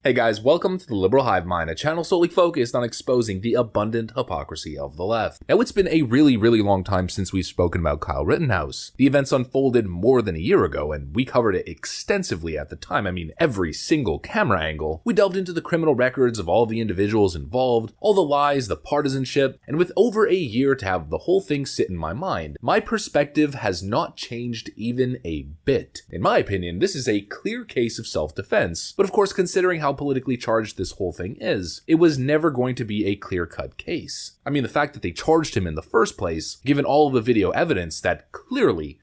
Hey guys, welcome to the Liberal Hive Mind, a channel solely focused on exposing the abundant hypocrisy of the left. Now, it's been a really long time since we've spoken about Kyle Rittenhouse. The events unfolded more than a year ago, and we covered it extensively at the time. I mean, every single camera angle. We delved into the criminal records of all the individuals involved, all the lies, the partisanship, and with over a year to have the whole thing sit in my mind, my perspective has not changed even a bit. In my opinion, this is a clear case of self-defense, but of course, considering how politically charged this whole thing is, it was never going to be a clear-cut case. I mean, the fact that they charged him in the first place, given all of the video evidence that clearly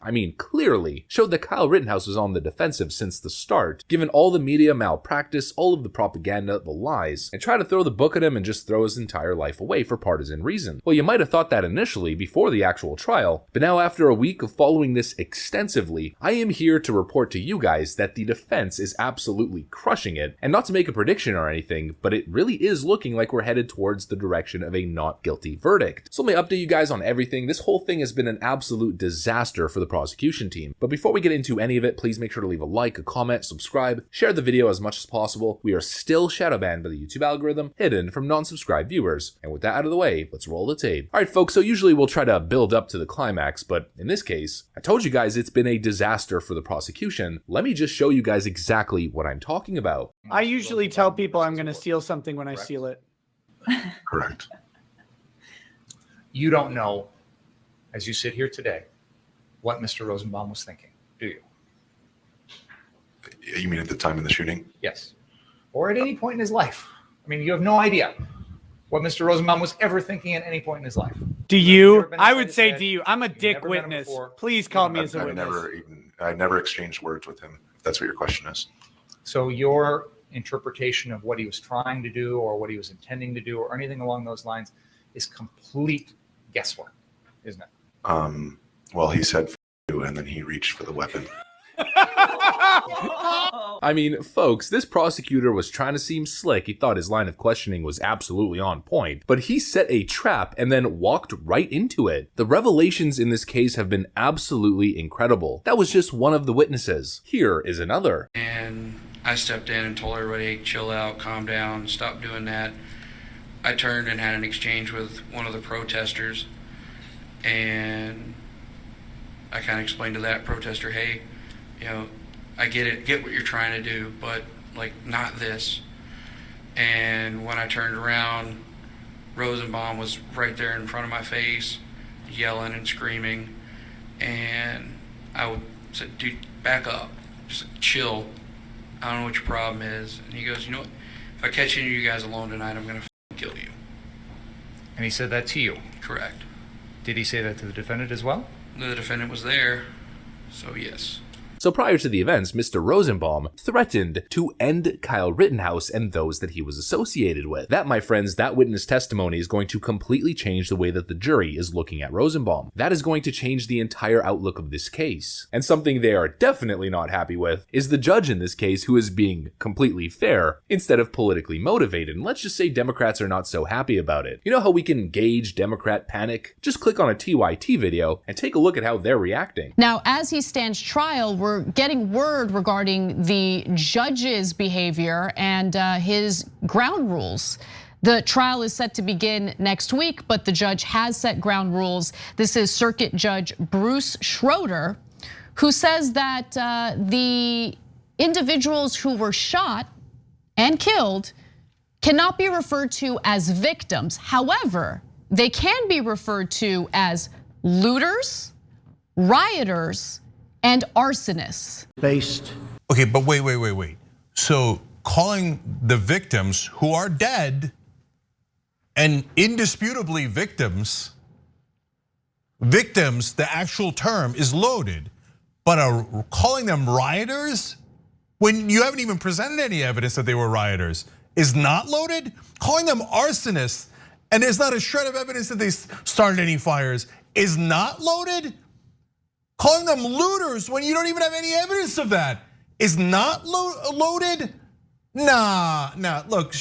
showed that Kyle Rittenhouse was on the defensive since the start, given all the media malpractice, all of the propaganda, the lies, and try to throw the book at him and just throw his entire life away for partisan reason. Well, you might have thought that initially before the actual trial, but now after a week of following this extensively, I am here to report to you guys that the defense is absolutely crushing it, and not to make a prediction or anything, but it really is looking like we're headed towards the direction of a not guilty verdict. So let me update you guys on everything. This whole thing has been an absolute disaster for the prosecution team. But before we get into any of it, please make sure to leave a like, a comment, subscribe, share the video as much as possible. We are still shadow banned by the YouTube algorithm, hidden from non-subscribed viewers. And with that out of the way, let's roll the tape. Alright folks, so usually we'll try to build up to the climax, but in this case, I told you guys it's been a disaster for the prosecution. Let me just show you guys exactly what I'm talking about. I usually tell people I'm going to steal something when I steal it. Correct. You don't know, as you sit here today, what Mr. Rosenbaum was thinking, do you? You mean at the time of the shooting? Yes. Or at any point in his life. I mean, you have no idea what Mr. Rosenbaum was ever thinking at any point in his life. Do you? I would say do you. I'm a dick witness. Please call me as a witness. I never exchanged words with him, if that's what your question is. So your interpretation of what he was trying to do or what he was intending to do or anything along those lines is complete guesswork, isn't it? Well, he said "F you," and then he reached for the weapon. I mean, folks, this prosecutor was trying to seem slick. He thought his line of questioning was absolutely on point, but he set a trap and then walked right into it. The revelations in this case have been absolutely incredible. That was just one of the witnesses. Here is another. And I stepped in and told everybody, chill out, calm down, stop doing that. I turned and had an exchange with one of the protesters, and I kind of explained to that protester, hey, you know, I get what you're trying to do, but like not this. And when I turned around, Rosenbaum was right there in front of my face, yelling and screaming, and I said, dude, back up, just chill. I don't know what your problem is. And he goes, you know what, if I catch any of you guys alone tonight, I'm gonna kill you. And he said that to you? Correct. Did he say that to the defendant as well? The defendant was there, so yes. So prior to the events, Mr. Rosenbaum threatened to end Kyle Rittenhouse and those that he was associated with. That, my friends, that witness testimony is going to completely change the way that the jury is looking at Rosenbaum. That is going to change the entire outlook of this case. And something they are definitely not happy with is the judge in this case, who is being completely fair instead of politically motivated. And let's just say Democrats are not so happy about it. You know how we can gauge Democrat panic? Just click on a TYT video and take a look at how they're reacting. Now, as he stands trial, we're getting word regarding the judge's behavior and his ground rules. The trial is set to begin next week, but the judge has set ground rules. This is Circuit Judge Bruce Schroeder, who says that the individuals who were shot and killed cannot be referred to as victims. However, they can be referred to as looters, rioters, and arsonists. Okay, but wait. So calling the victims who are dead and indisputably victims, the actual term is loaded, but calling them rioters when you haven't even presented any evidence that they were rioters is not loaded? Calling them arsonists and there's not a shred of evidence that they started any fires is not loaded? Calling them looters when you don't even have any evidence of that is not loaded? Nah, look.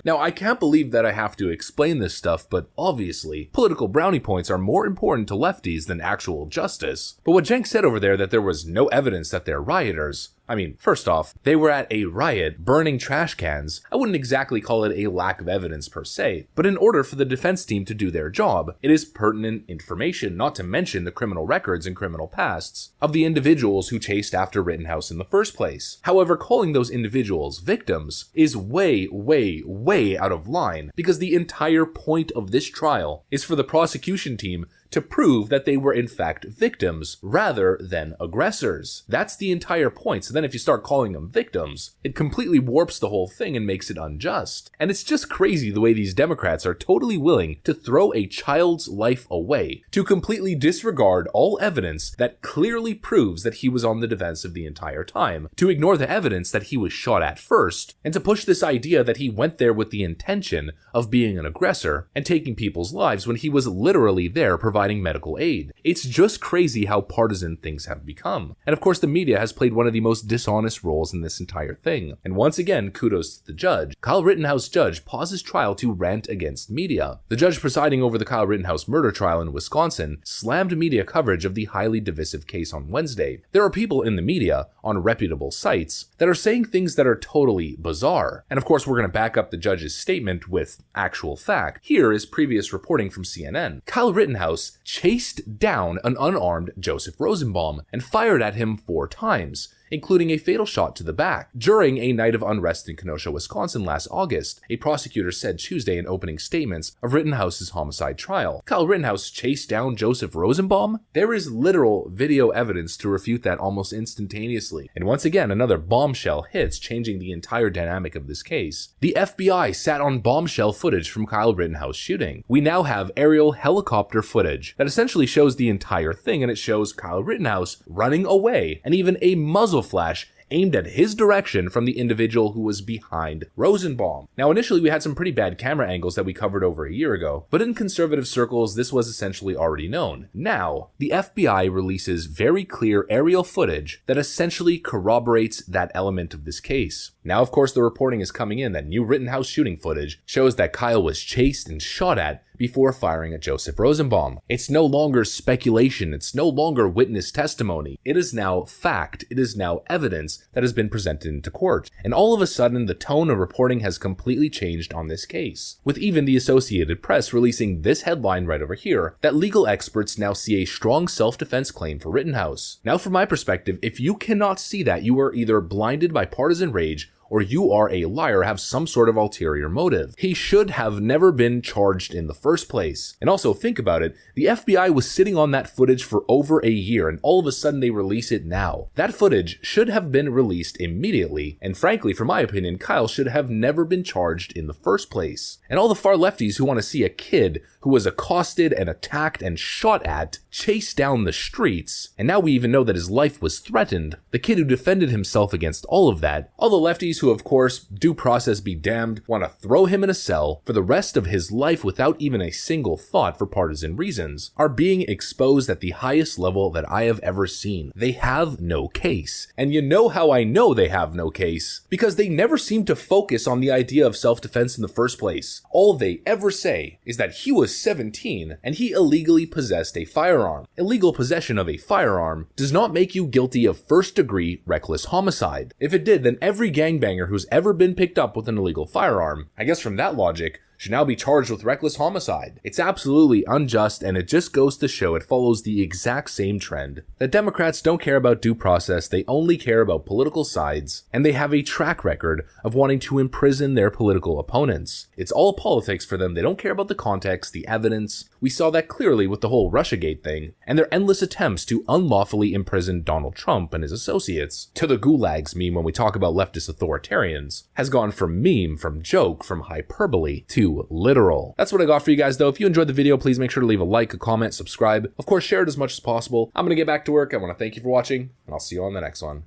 Now, I can't believe that I have to explain this stuff, but obviously, political brownie points are more important to lefties than actual justice. But what Jenk said over there, that there was no evidence that they're rioters, I mean, first off, they were at a riot burning trash cans. I wouldn't exactly call it a lack of evidence per se, but in order for the defense team to do their job, it is pertinent information, not to mention the criminal records and criminal pasts of the individuals who chased after Rittenhouse in the first place. However, calling those individuals victims is way, way, way out of line, because the entire point of this trial is for the prosecution team to prove that they were in fact victims rather than aggressors. That's the entire point. So then if you start calling them victims, it completely warps the whole thing and makes it unjust. And it's just crazy the way these Democrats are totally willing to throw a child's life away, to completely disregard all evidence that clearly proves that he was on the defensive the entire time, to ignore the evidence that he was shot at first, and to push this idea that he went there with the intention of being an aggressor and taking people's lives when he was literally there providing medical aid. It's just crazy how partisan things have become. And of course, the media has played one of the most dishonest roles in this entire thing. And once again, kudos to the judge. Kyle Rittenhouse judge pauses trial to rant against media. The judge presiding over the Kyle Rittenhouse murder trial in Wisconsin slammed media coverage of the highly divisive case on Wednesday. There are people in the media, on reputable sites, that are saying things that are totally bizarre. And of course, we're going to back up the judge's statement with actual fact. Here is previous reporting from CNN. Kyle Rittenhouse chased down an unarmed Joseph Rosenbaum and fired at him 4 times, including a fatal shot to the back. During a night of unrest in Kenosha, Wisconsin last August, a prosecutor said Tuesday in opening statements of Rittenhouse's homicide trial. Kyle Rittenhouse chased down Joseph Rosenbaum? There is literal video evidence to refute that almost instantaneously. And once again, another bombshell hits, changing the entire dynamic of this case. The FBI sat on bombshell footage from Kyle Rittenhouse shooting. We now have aerial helicopter footage that essentially shows the entire thing, and it shows Kyle Rittenhouse running away, and even a muzzle flash aimed at his direction from the individual who was behind Rosenbaum. Now, initially we had some pretty bad camera angles that we covered over a year ago, but in conservative circles, this was essentially already known. Now, the FBI releases very clear aerial footage that essentially corroborates that element of this case. Now, of course, the reporting is coming in that new Rittenhouse shooting footage shows that Kyle was chased and shot at before firing at Joseph Rosenbaum. It's no longer speculation. It's no longer witness testimony. It is now fact. It is now evidence that has been presented into court. And all of a sudden, the tone of reporting has completely changed on this case, with even the Associated Press releasing this headline right over here, that legal experts now see a strong self-defense claim for Rittenhouse. Now, from my perspective, if you cannot see that, you are either blinded by partisan rage or you are a liar, have some sort of ulterior motive. He should have never been charged in the first place. And also, think about it, the FBI was sitting on that footage for over a year, and all of a sudden they release it now. That footage should have been released immediately, and frankly, for my opinion, Kyle should have never been charged in the first place. And all the far lefties who want to see a kid who was accosted and attacked and shot at, chased down the streets, and now we even know that his life was threatened, the kid who defended himself against all of that, all the lefties who, of course, due process be damned, want to throw him in a cell for the rest of his life without even a single thought for partisan reasons, are being exposed at the highest level that I have ever seen. They have no case. And you know how I know they have no case? Because they never seem to focus on the idea of self-defense in the first place. All they ever say is that he was 17 and he illegally possessed a firearm. Illegal possession of a firearm does not make you guilty of first-degree reckless homicide. If it did, then every gangbanger who's ever been picked up with an illegal firearm, I guess from that logic, should now be charged with reckless homicide. It's absolutely unjust, and it just goes to show it follows the exact same trend. That Democrats don't care about due process, they only care about political sides, and they have a track record of wanting to imprison their political opponents. It's all politics for them. They don't care about the context, the evidence. We saw that clearly with the whole Russiagate thing, and their endless attempts to unlawfully imprison Donald Trump and his associates. To the gulags meme when we talk about leftist authoritarians has gone from meme, from joke, from hyperbole to literal. That's what I got for you guys though. If you enjoyed the video, please make sure to leave a like, a comment, subscribe. Of course, share it as much as possible. I'm gonna get back to work. I want to thank you for watching, and I'll see you on the next one.